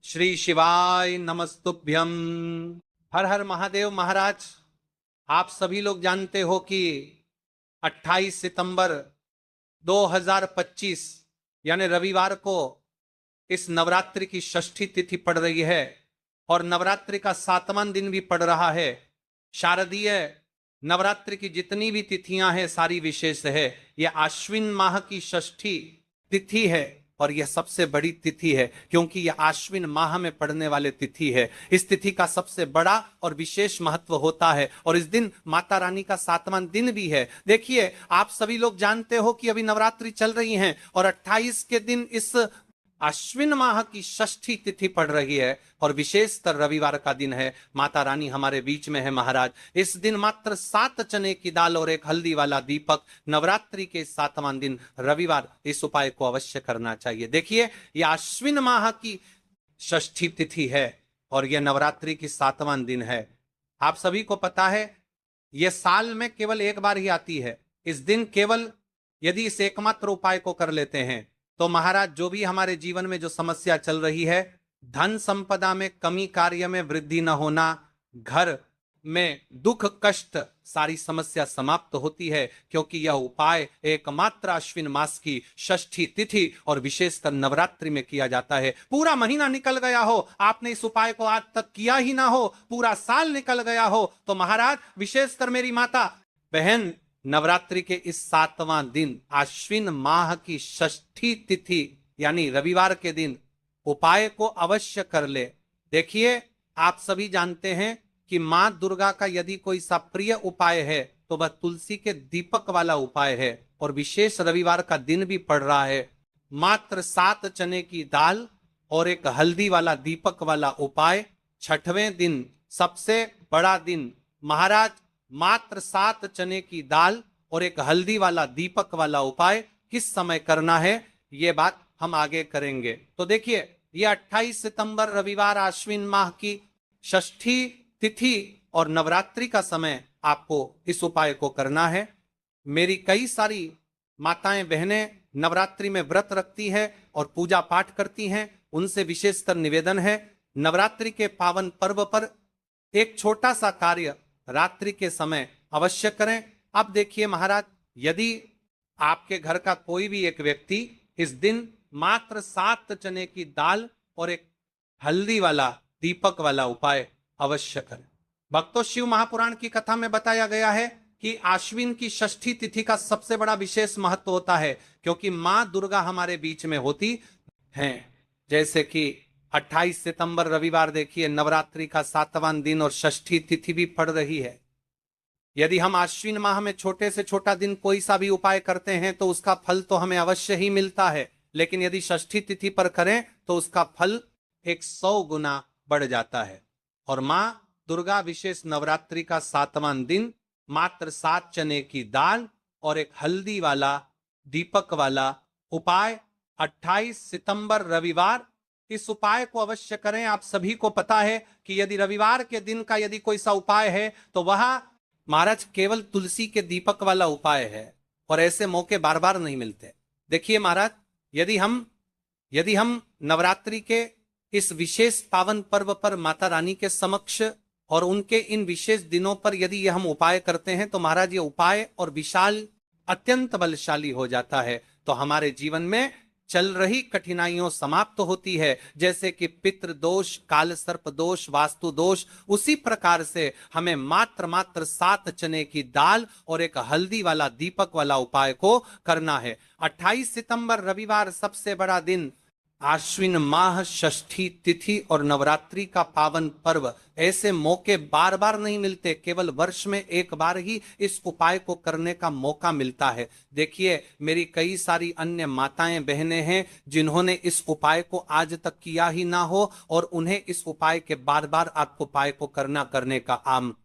श्री शिवाय नमस्तुभ्यम। हर हर महादेव। महाराज, आप सभी लोग जानते हो कि 28 सितंबर 2025 यानी रविवार को इस नवरात्रि की षष्ठी तिथि पड़ रही है और नवरात्रि का 7वां दिन भी पड़ रहा है। शारदीय नवरात्रि की जितनी भी तिथियां हैं सारी विशेष है। यह आश्विन माह की षष्ठी तिथि है और यह सबसे बड़ी तिथि है क्योंकि यह आश्विन माह में पड़ने वाले तिथि है। इस तिथि का सबसे बड़ा और विशेष महत्व होता है और इस दिन माता रानी का 7वां दिन भी है। देखिए, आप सभी लोग जानते हो कि अभी नवरात्रि चल रही हैं और 28 के दिन इस आश्विन माह की षष्ठी तिथि पड़ रही है और विशेषतर रविवार का दिन है। माता रानी हमारे बीच में है। महाराज, इस दिन मात्र 7 चने की दाल और एक हल्दी वाला दीपक, नवरात्रि के 7वां दिन रविवार, इस उपाय को अवश्य करना चाहिए। देखिए, यह आश्विन माह की षष्ठी तिथि है और यह नवरात्रि की 7वां दिन है। आप सभी को पता है यह साल में केवल एक बार ही आती है। इस दिन केवल यदि इस एकमात्र उपाय को कर लेते हैं तो महाराज, जो भी हमारे जीवन में जो समस्या चल रही है, धन संपदा में कमी, कार्य में वृद्धि न होना, घर में दुख कष्ट, सारी समस्या समाप्त होती है क्योंकि यह उपाय एकमात्र आश्विन मास की षष्ठी तिथि और विशेषतर नवरात्रि में किया जाता है। पूरा महीना निकल गया हो, आपने इस उपाय को आज तक किया ही ना हो, पूरा साल निकल गया हो, तो महाराज विशेषतर मेरी माता बहन, नवरात्रि के इस 7वां दिन आश्विन माह की षष्ठी तिथि यानी रविवार के दिन उपाय को अवश्य कर ले। देखिए, आप सभी जानते हैं कि मां दुर्गा का यदि कोई सा प्रिय उपाय है तो वह तुलसी के दीपक वाला उपाय है और विशेष रविवार का दिन भी पड़ रहा है। मात्र 7 चने की दाल और एक हल्दी वाला दीपक वाला उपाय, 6वें दिन सबसे बड़ा दिन। महाराज, मात्र 7 चने की दाल और एक हल्दी वाला दीपक वाला उपाय किस समय करना है, ये बात हम आगे करेंगे। तो देखिए, यह 28 सितंबर रविवार आश्विन माह की षष्ठी तिथि और नवरात्रि का समय आपको इस उपाय को करना है। मेरी कई सारी माताएं बहनें नवरात्रि में व्रत रखती हैं और पूजा पाठ करती हैं, उनसे विशेषतर निवेदन है, नवरात्रि के पावन पर्व पर एक छोटा सा कार्य रात्रि के समय अवश्य करें। अब देखिए महाराज, यदि आपके घर का कोई भी एक व्यक्ति इस दिन मात्र 7 चने की दाल और एक हल्दी वाला दीपक वाला उपाय अवश्य करें। भक्तों, शिव महापुराण की कथा में बताया गया है कि आश्विन की षष्ठी तिथि का सबसे बड़ा विशेष महत्व होता है क्योंकि मां दुर्गा हमारे बीच में होती हैं। जैसे कि 28 सितंबर रविवार देखिए, नवरात्रि का 7वां दिन और षष्ठी तिथि भी पड़ रही है। यदि हम आश्विन माह में छोटे से छोटा दिन कोई सा भी उपाय करते हैं तो उसका फल तो हमें अवश्य ही मिलता है, लेकिन यदि षष्ठी तिथि पर करें तो उसका फल 100 गुना बढ़ जाता है। और मां दुर्गा विशेष नवरात्रि का 7वां दिन मात्र 7 चने की दाल और एक हल्दी वाला दीपक वाला उपाय 28 सितंबर रविवार, इस उपाय को अवश्य करें। आप सभी को पता है कि यदि रविवार के दिन का यदि कोई सा उपाय है तो वह महाराज केवल तुलसी के दीपक वाला उपाय है और ऐसे मौके बार बार नहीं मिलते। देखिए महाराज, यदि हम नवरात्रि के इस विशेष पावन पर्व पर माता रानी के समक्ष और उनके इन विशेष दिनों पर यदि ये हम उपाय करते हैं तो महाराज ये उपाय और विशाल अत्यंत बलशाली हो जाता है, तो हमारे जीवन में चल रही कठिनाइयों समाप्त होती है। जैसे कि पितृ दोष, काल सर्प दोष, वास्तु दोष, उसी प्रकार से हमें मात्र 7 चने की दाल और एक हल्दी वाला दीपक वाला उपाय को करना है। 28 सितंबर रविवार सबसे बड़ा दिन, आश्विन माह षष्ठी तिथि और नवरात्रि का पावन पर्व, ऐसे मौके बार बार नहीं मिलते, केवल वर्ष में एक बार ही इस उपाय को करने का मौका मिलता है। देखिए, मेरी कई सारी अन्य माताएं बहनें हैं जिन्होंने इस उपाय को आज तक किया ही ना हो और उन्हें इस उपाय के बार बार आपको उपाय को करने का आम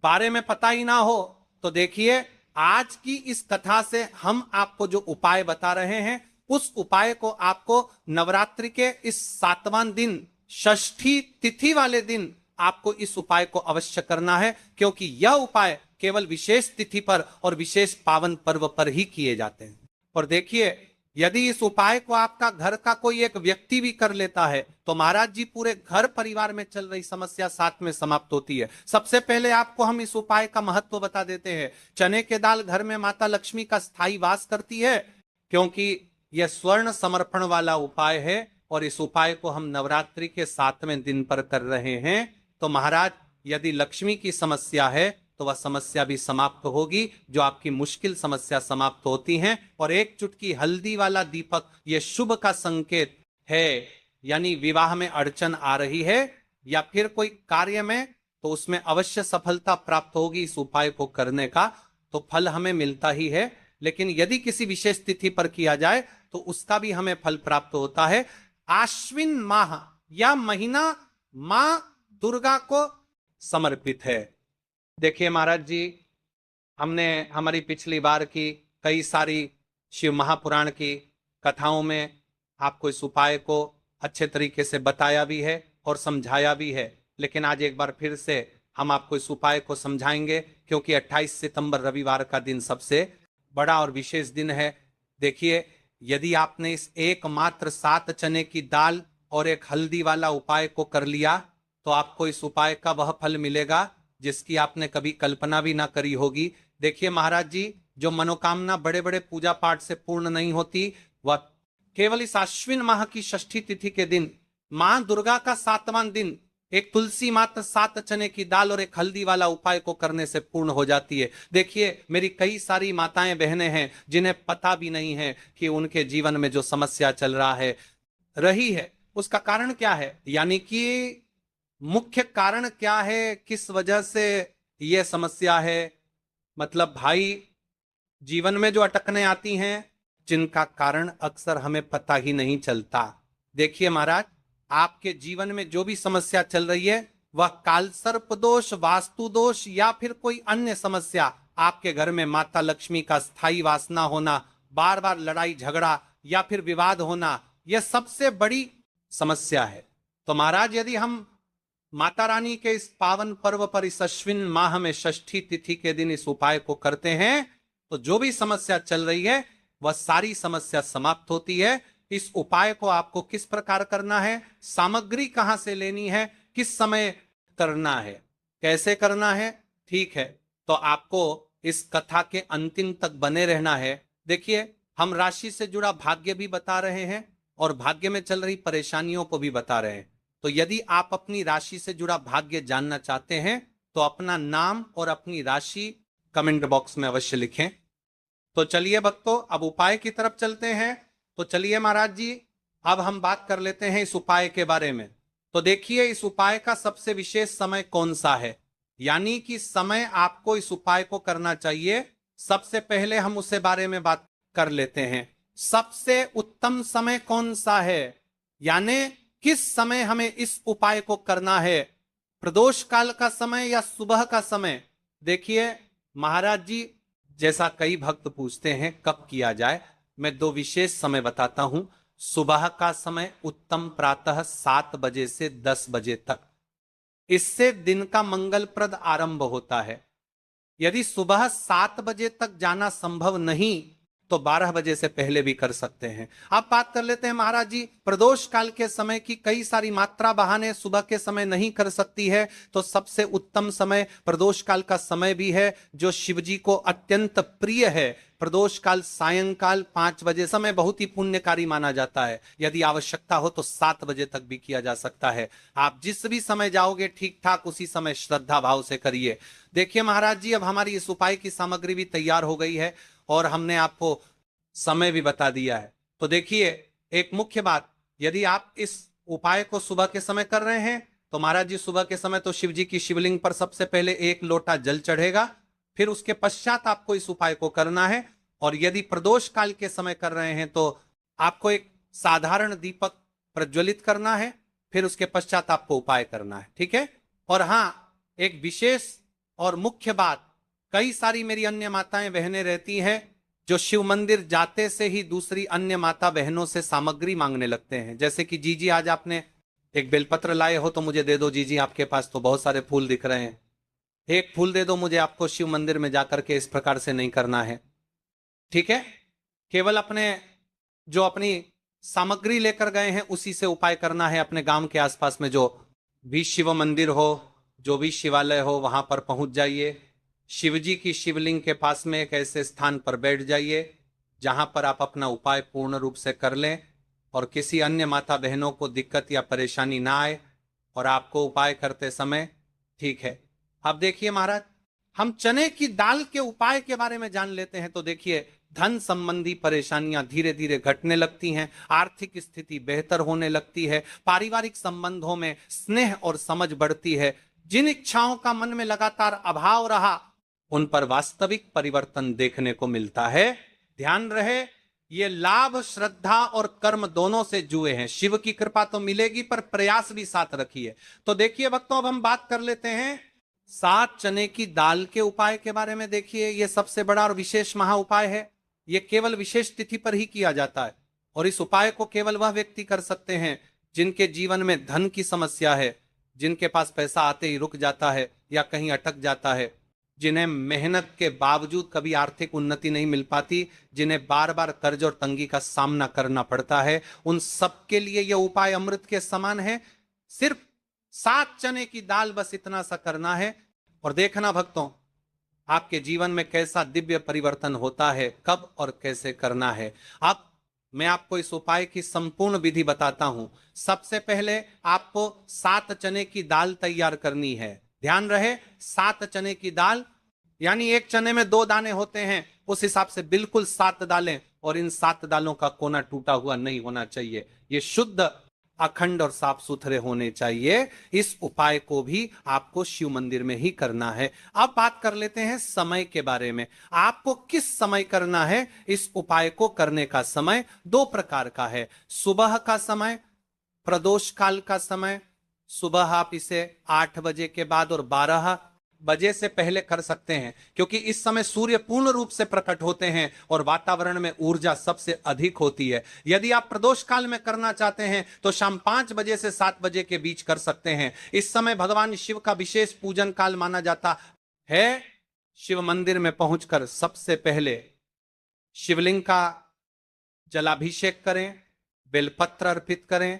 बारे में पता ही ना हो। तो देखिए, आज की इस कथा से हम आपको जो उपाय बता रहे हैं उस उपाय को आपको नवरात्रि के इस 7वां दिन षष्ठी तिथि वाले दिन आपको इस उपाय को अवश्य करना है क्योंकि यह उपाय केवल विशेष तिथि पर और विशेष पावन पर्व पर ही किए जाते हैं। और देखिए, यदि इस उपाय को आपका घर का कोई एक व्यक्ति भी कर लेता है तो महाराज जी पूरे घर परिवार में चल रही समस्या साथ में समाप्त होती है। सबसे पहले आपको हम इस उपाय का महत्व बता देते हैं। चने के दाल घर में माता लक्ष्मी का स्थायी वास करती है, क्योंकि यह स्वर्ण समर्पण वाला उपाय है और इस उपाय को हम नवरात्रि के 7वें दिन पर कर रहे हैं। तो महाराज यदि लक्ष्मी की समस्या है तो वह समस्या भी समाप्त होगी, जो आपकी मुश्किल समस्या समाप्त होती हैं। और एक चुटकी हल्दी वाला दीपक यह शुभ का संकेत है, यानी विवाह में अड़चन आ रही है या फिर कोई कार्य में, तो उसमें अवश्य सफलता प्राप्त होगी। इस उपाय को करने का तो फल हमें मिलता ही है, लेकिन यदि किसी विशेष तिथि पर किया जाए तो उसका भी हमें फल प्राप्त होता है। आश्विन माह या महीना मां दुर्गा को समर्पित है। देखिए महाराज जी, हमने हमारी पिछली बार की कई सारी शिव महापुराण की कथाओं में आपको इस उपाय को अच्छे तरीके से बताया भी है और समझाया भी है, लेकिन आज एक बार फिर से हम आपको इस उपाय को समझाएंगे, क्योंकि 28 सितंबर रविवार का दिन सबसे बड़ा और विशेष दिन है। देखिए, यदि आपने इस एकमात्र 7 चने की दाल और एक हल्दी वाला उपाय को कर लिया तो आपको इस उपाय का वह फल मिलेगा जिसकी आपने कभी कल्पना भी ना करी होगी। देखिए महाराज जी, जो मनोकामना बड़े बड़े पूजा पाठ से पूर्ण नहीं होती, वह केवल इस अश्विन माह की षष्ठी तिथि के दिन मां दुर्गा का 7वां दिन एक तुलसी मात्र 7 चने की दाल और एक हल्दी वाला उपाय को करने से पूर्ण हो जाती है। देखिए, मेरी कई सारी माताएं बहनें हैं जिन्हें पता भी नहीं है कि उनके जीवन में जो समस्या चल रही है उसका कारण क्या है, यानी कि मुख्य कारण क्या है, किस वजह से यह समस्या है। मतलब भाई, जीवन में जो अटकने आती हैं जिनका कारण अक्सर हमें पता ही नहीं चलता। देखिए महाराज, आपके जीवन में जो भी समस्या चल रही है वह कालसर्प दोष, वास्तु दोष या फिर कोई अन्य समस्या, आपके घर में माता लक्ष्मी का स्थायी वास ना होना, बार बार लड़ाई झगड़ा या फिर विवाद होना, यह सबसे बड़ी समस्या है। तो महाराज, यदि हम माता रानी के इस पावन पर्व पर इस अश्विन माह में षष्ठी तिथि के दिन इस उपाय को करते हैं तो जो भी समस्या चल रही है वह सारी समस्या समाप्त होती है। इस उपाय को आपको किस प्रकार करना है, सामग्री कहां से लेनी है, किस समय करना है, कैसे करना है, ठीक है, तो आपको इस कथा के अंतिम तक बने रहना है। देखिए, हम राशि से जुड़ा भाग्य भी बता रहे हैं और भाग्य में चल रही परेशानियों को भी बता रहे हैं। तो यदि आप अपनी राशि से जुड़ा भाग्य जानना चाहते हैं तो अपना नाम और अपनी राशि कमेंट बॉक्स में अवश्य लिखें। तो चलिए भक्तों, अब उपाय की तरफ चलते हैं। तो चलिए महाराज जी, अब हम बात कर लेते हैं इस उपाय के बारे में। तो देखिए, इस उपाय का सबसे विशेष समय कौन सा है, यानी कि समय आपको इस उपाय को करना चाहिए। सबसे पहले हम उसके बारे में बात कर लेते हैं। सबसे उत्तम समय कौन सा है, यानी किस समय हमें इस उपाय को करना है, प्रदोष काल का समय या सुबह का समय। देखिए महाराज जी, जैसा कई भक्त पूछते हैं कब किया जाए, मैं 2 विशेष समय बताता हूं। सुबह का समय उत्तम प्रातः 7 बजे से 10 बजे तक, इससे दिन का मंगलप्रद आरंभ होता है। यदि सुबह 7 बजे तक जाना संभव नहीं तो 12 बजे से पहले भी कर सकते हैं। अब बात कर लेते हैं महाराज जी, प्रदोष काल के समय की कई सारी मात्रा बहाने सुबह के समय नहीं कर सकती है, तो सबसे उत्तम समय प्रदोष काल का समय भी है जो शिव जी को अत्यंत प्रिय है। प्रदोष काल सायंकाल 5 बजे, समय बहुत ही पुण्यकारी माना जाता है। यदि आवश्यकता हो तो 7 बजे तक भी किया जा सकता है। आप जिस भी समय जाओगे ठीक ठाक उसी समय श्रद्धा भाव से करिए। देखिए महाराज जी, अब हमारी इस उपाय की सामग्री भी तैयार हो गई है और हमने आपको समय भी बता दिया है। तो देखिए, एक मुख्य बात, यदि आप इस उपाय को सुबह के समय कर रहे हैं तो महाराज जी सुबह के समय तो शिव जी की शिवलिंग पर सबसे पहले 1 लोटा जल चढ़ेगा, फिर उसके पश्चात आपको इस उपाय को करना है। और यदि प्रदोष काल के समय कर रहे हैं तो आपको एक साधारण दीपक प्रज्वलित करना है, फिर उसके पश्चात आपको उपाय करना है, ठीक है। और हाँ, एक विशेष और मुख्य बात, कई सारी मेरी अन्य माताएं बहनें रहती हैं जो शिव मंदिर जाते से ही दूसरी अन्य माता बहनों से सामग्री मांगने लगते हैं, जैसे कि जीजी आज आपने एक बेलपत्र लाए हो तो मुझे दे दो। जीजी आपके पास तो बहुत सारे फूल दिख रहे हैं, एक फूल दे दो मुझे। आपको शिव मंदिर में जाकर के इस प्रकार से नहीं करना है, ठीक है। केवल अपने जो अपनी सामग्री लेकर गए हैं उसी से उपाय करना है। अपने गांव के आसपास में जो भी शिव मंदिर हो, जो भी शिवालय हो, वहां पर पहुंच जाइए। शिवजी की शिवलिंग के पास में एक ऐसे स्थान पर बैठ जाइए जहां पर आप अपना उपाय पूर्ण रूप से कर लें और किसी अन्य माता बहनों को दिक्कत या परेशानी ना आए और आपको उपाय करते समय ठीक है। अब देखिए महाराज, हम चने की दाल के उपाय के बारे में जान लेते हैं तो देखिए, धन संबंधी परेशानियां धीरे धीरे घटने लगती हैं, आर्थिक स्थिति बेहतर होने लगती है, पारिवारिक संबंधों में स्नेह और समझ बढ़ती है। जिन इच्छाओं का मन में लगातार अभाव रहा उन पर वास्तविक परिवर्तन देखने को मिलता है। ध्यान रहे, ये लाभ श्रद्धा और कर्म दोनों से जुए हैं। शिव की कृपा तो मिलेगी पर प्रयास भी साथ रखिए। तो देखिए भक्तों, अब हम बात कर लेते हैं 7 चने की दाल के उपाय के बारे में। देखिए, यह सबसे बड़ा और विशेष महा उपाय है। यह केवल विशेष तिथि पर ही किया जाता है और इस उपाय को केवल वह व्यक्ति कर सकते हैं जिनके जीवन में धन की समस्या है, जिनके पास पैसा आते ही रुक जाता है या कहीं अटक जाता है, जिन्हें मेहनत के बावजूद कभी आर्थिक उन्नति नहीं मिल पाती, जिन्हें बार बार कर्ज और तंगी का सामना करना पड़ता है, उन सबके लिए यह उपाय अमृत के समान है। सिर्फ 7 चने की दाल, बस इतना सा करना है और देखना भक्तों, आपके जीवन में कैसा दिव्य परिवर्तन होता है, कब और कैसे करना है। अब मैं आपको इस उपाय की संपूर्ण विधि बताता हूं। सबसे पहले आपको 7 चने की दाल तैयार करनी है। ध्यान रहे, 7 चने की दाल, यानी एक चने में 2 दाने होते हैं, उस हिसाब से बिल्कुल 7 दालें, और इन 7 दालों का कोना टूटा हुआ नहीं होना चाहिए। ये शुद्ध, अखंड और साफ सुथरे होने चाहिए। इस उपाय को भी आपको शिव मंदिर में ही करना है। अब बात कर लेते हैं समय के बारे में। आपको किस समय करना है? इस उपाय को करने का समय 2 प्रकार का है। सुबह का समय, प्रदोष काल का समय। सुबह आप इसे 8 बजे के बाद और 12 बजे से पहले कर सकते हैं, क्योंकि इस समय सूर्य पूर्ण रूप से प्रकट होते हैं और वातावरण में ऊर्जा सबसे अधिक होती है। यदि आप प्रदोष काल में करना चाहते हैं तो शाम 5 बजे से 7 बजे के बीच कर सकते हैं। इस समय भगवान शिव का विशेष पूजन काल माना जाता है। शिव मंदिर में पहुंचकर सबसे पहले शिवलिंग का जलाभिषेक करें, बेलपत्र अर्पित करें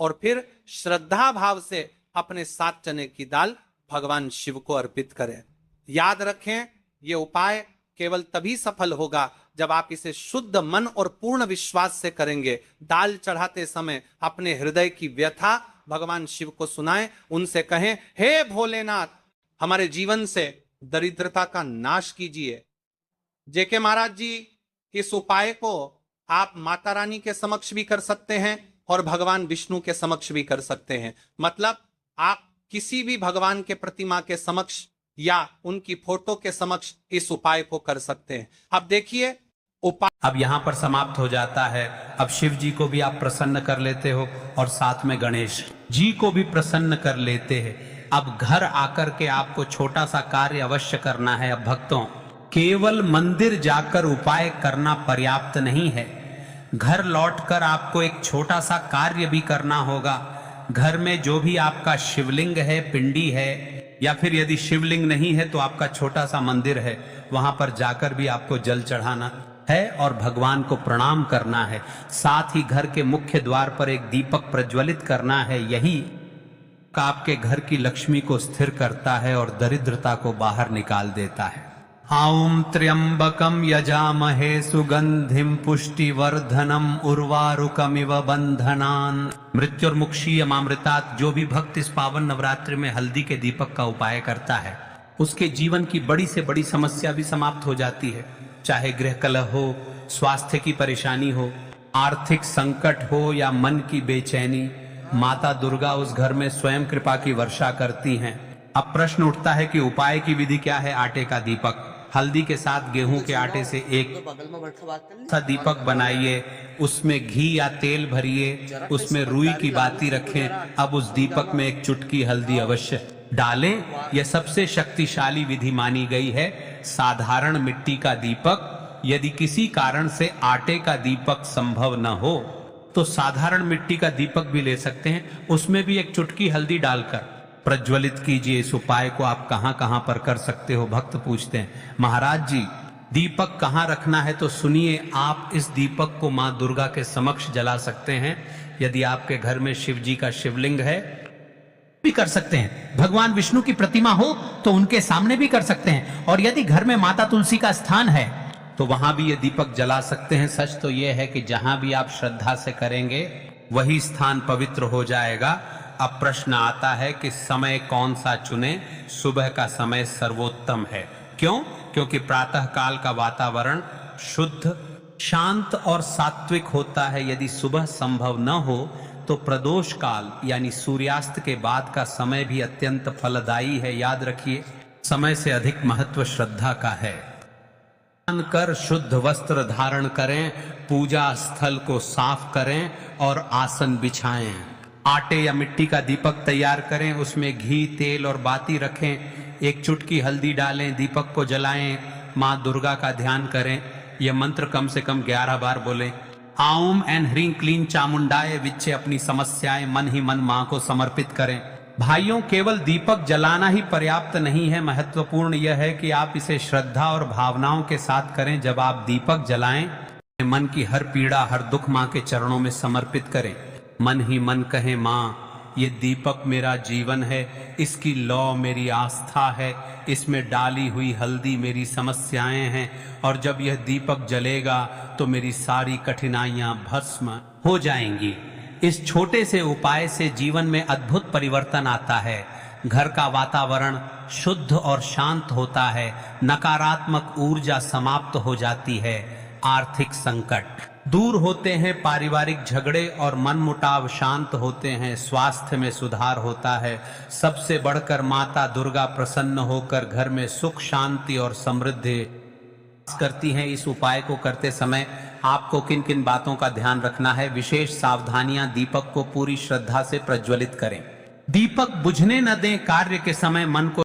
और फिर श्रद्धा भाव से अपने 7 चने की दाल भगवान शिव को अर्पित करें। याद रखें, यह उपाय केवल तभी सफल होगा जब आप इसे शुद्ध मन और पूर्ण विश्वास से करेंगे। दाल चढ़ाते समय अपने हृदय की व्यथा भगवान शिव को सुनाएं, उनसे कहें, हे भोलेनाथ, हमारे जीवन से दरिद्रता का नाश कीजिए। जेके महाराज जी, इस उपाय को आप माता रानी के समक्ष भी कर सकते हैं और भगवान विष्णु के समक्ष भी कर सकते हैं। मतलब आप किसी भी भगवान के प्रतिमा के समक्ष या उनकी फोटो के समक्ष इस उपाय को कर सकते हैं। अब देखिए, उपाय अब यहाँ पर समाप्त हो जाता है। अब शिव जी को भी आप प्रसन्न कर लेते हो और साथ में गणेश जी को भी प्रसन्न कर लेते हैं। अब घर आकर के आपको छोटा सा कार्य अवश्य करना है। अब भक्तों, केवल मंदिर जाकर उपाय करना पर्याप्त नहीं है, घर लौटकर आपको एक छोटा सा कार्य भी करना होगा। घर में जो भी आपका शिवलिंग है, पिंडी है, या फिर यदि शिवलिंग नहीं है तो आपका छोटा सा मंदिर है, वहां पर जाकर भी आपको जल चढ़ाना है और भगवान को प्रणाम करना है। साथ ही घर के मुख्य द्वार पर एक दीपक प्रज्वलित करना है। यही आपके घर की लक्ष्मी को स्थिर करता है और दरिद्रता को बाहर निकाल देता है। ॐ त्र्यंबकं यजामहे सुगंधिं पुष्टिवर्धनम उर्वारुकमिव बंधनान् मृत्युर्मुक्षीयमामृतात्। जो भी भक्त इस पावन नवरात्रि में हल्दी के दीपक का उपाय करता है, उसके जीवन की बड़ी से बड़ी समस्या भी समाप्त हो जाती है। चाहे गृह कलह हो, स्वास्थ्य की परेशानी हो, आर्थिक संकट हो या मन की बेचैनी, माता दुर्गा उस घर में स्वयं कृपा की वर्षा करती हैं। अब प्रश्न उठता है कि उपाय की विधि क्या है? आटे का दीपक, हल्दी के साथ गेहूं के आटे से एक सा दीपक बनाइए, उसमें घी या तेल भरिए, उसमें रुई की बाती रखें। अब उस दीपक में एक चुटकी हल्दी अवश्य डालें। यह सबसे शक्तिशाली विधि मानी गई है। साधारण मिट्टी का दीपक, यदि किसी कारण से आटे का दीपक संभव न हो तो साधारण मिट्टी का दीपक भी ले सकते हैं, उसमें भी एक चुटकी हल्दी डालकर प्रज्वलित कीजिए। इस उपाय को आप कहां कहां पर कर सकते हो? भक्त पूछते हैं, महाराज जी दीपक कहाँ रखना है तो सुनिए, आप इस दीपक को मां दुर्गा के समक्ष जला सकते हैं। यदि आपके घर में शिव जी का शिवलिंग है भी कर सकते हैं, भगवान विष्णु की प्रतिमा हो तो उनके सामने भी कर सकते हैं, और यदि घर में माता तुलसी का स्थान है तो वहां भी ये दीपक जला सकते हैं। सच तो यह है कि जहां भी आप श्रद्धा से करेंगे वही स्थान पवित्र हो जाएगा। अब प्रश्न आता है कि समय कौन सा चुने। सुबह का समय सर्वोत्तम है। क्यों? क्योंकि प्रातः काल का वातावरण शुद्ध, शांत और सात्विक होता है। यदि सुबह संभव न हो तो प्रदोष काल यानी सूर्यास्त के बाद का समय भी अत्यंत फलदायी है। याद रखिए, समय से अधिक महत्व श्रद्धा का है। स्नान कर शुद्ध वस्त्र धारण करें, पूजा स्थल को साफ करें और आसन बिछाएं। आटे या मिट्टी का दीपक तैयार करें, उसमें घी, तेल और बाती रखें, एक चुटकी हल्दी डालें, दीपक को जलाएं, मां दुर्गा का ध्यान करें। यह मंत्र कम से कम 11 बार बोलें। आऊम एंड ह्रीं क्लीं चामुंडाय विच्चे अपनी समस्याएं मन ही मन मां को समर्पित करें। भाइयों, केवल दीपक जलाना ही पर्याप्त नहीं है। महत्वपूर्ण यह है कि आप इसे श्रद्धा और भावनाओं के साथ करें। जब आप दीपक जलाएं, मन की हर पीड़ा, हर दुख मां के चरणों में समर्पित करें। मन ही मन कहें, मां, ये दीपक मेरा जीवन है, इसकी लौ मेरी आस्था है, इसमें डाली हुई हल्दी मेरी समस्याएं हैं, और जब यह दीपक जलेगा तो मेरी सारी कठिनाइयां भस्म हो जाएंगी। इस छोटे से उपाय से जीवन में अद्भुत परिवर्तन आता है। घर का वातावरण शुद्ध और शांत होता है, नकारात्मक ऊर्जा समाप्त हो जाती है, आर्थिक संकट दूर होते हैं, पारिवारिक झगड़े और मनमुटाव शांत होते हैं, स्वास्थ्य में सुधार होता है। सबसे बढ़कर माता दुर्गा प्रसन्न होकर घर में सुख, शांति और समृद्धि करती हैं। इस उपाय को करते समय आपको किन किन बातों का ध्यान रखना है? विशेष सावधानियां। दीपक को पूरी श्रद्धा से प्रज्वलित करें। दीपक बुझने न दें। कार्य के समय मन को